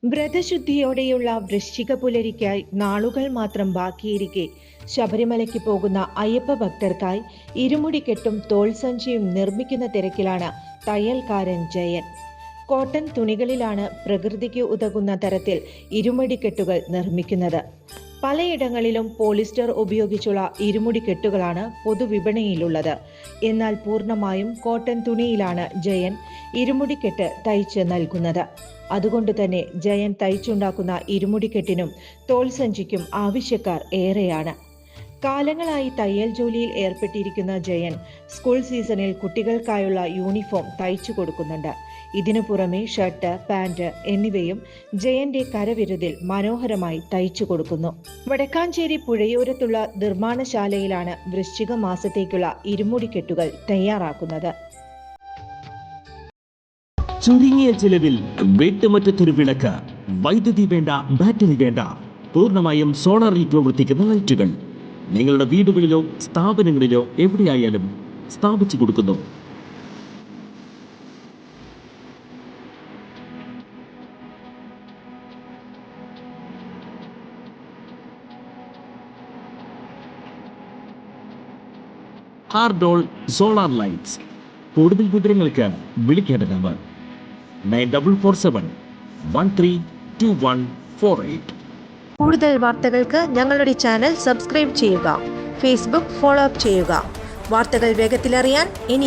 വ്രതശുദ്ധിയോടെയുള്ള വൃശ്ചിക പുലരിക്കായി നാളുകൾ മാത്രം ബാക്കിയിരിക്കെ ശബരിമലയ്ക്ക് പോകുന്ന അയ്യപ്പ ഭക്തർക്കായി ഇരുമുടിക്കെട്ടും തോൾസഞ്ചിയും നിർമ്മിക്കുന്ന തിരക്കിലാണ് തയ്യൽക്കാരൻ ജയൻ. കോട്ടൺ തുണികളിലാണ് പ്രകൃതിക്ക് ഉതകുന്ന തരത്തിൽ ഇരുമുടിക്കെട്ടുകൾ നിർമ്മിക്കുന്നത്. പലയിടങ്ങളിലും പോളിസ്റ്റർ ഉപയോഗിച്ചുള്ള ഇരുമുടിക്കെട്ടുകളാണ് പൊതുവിപണിയിലുള്ളത്. എന്നാൽ പൂർണ്ണമായും കോട്ടൺ തുണിയിലാണ് ജയൻ ഇരുമുടിക്കെട്ട് തയ്ച്ച് നൽകുന്നത്. അതുകൊണ്ട് തന്നെ ജയൻ തയ്ച്ചുണ്ടാക്കുന്ന ഇരുമുടിക്കെട്ടിനും തോൾസഞ്ചിക്കും ആവശ്യക്കാർ ഏറെയാണ്. കാലങ്ങളായി തയ്യൽ ജോലിയിൽ ഏർപ്പെട്ടിരിക്കുന്ന ജയൻ സ്കൂൾ സീസണിൽ കുട്ടികൾക്കായുള്ള യൂണിഫോം തയ്ച്ചു കൊടുക്കുന്നുണ്ട്. ഇതിനു പുറമെ ഷർട്ട്, പാന്റ് എന്നിവയും ജയന്റെ കരവിരുതിൽ മനോഹരമായി തയ്ച്ചു കൊടുക്കുന്നു. വടക്കാഞ്ചേരി പുഴയോരത്തുള്ള നിർമ്മാണശാലയിലാണ് വൃശ്ചിക മാസത്തേക്കുള്ള ഇരുമുടിക്കെട്ടുകൾ തയ്യാറാക്കുന്നത്. ചുരുങ്ങിയ ചിലവിൽ വീട്ടുമുറ്റത്തൊരു വിളക്ക്, വൈദ്യുതി വേണ്ട, ബാറ്ററി വേണ്ട, പൂർണ്ണമായും സോളാറിൽ പ്രവർത്തിക്കുന്ന ലൈറ്റുകൾ നിങ്ങളുടെ വീടുകളിലോ സ്ഥാപനങ്ങളിലോ എവിടെയായാലും സ്ഥാപിച്ചു കൊടുക്കുന്നു. ഹാർഡോൾ സോളാർ ലൈറ്റ്സ്. കൂടുതൽ വിവരങ്ങൾക്ക് വിളിക്കേണ്ട നമ്പർ 9447132148. കൂടുതൽ വാർത്തകൾക്ക് ഞങ്ങളുടെ ചാനൽ സബ്സ്ക്രൈബ് ചെയ്യുക. ഫേസ്ബുക്ക് ഫോളോ അപ്പ് ചെയ്യുക. വാർത്തകൾ വേഗത്തിലറിയാൻ ഇനി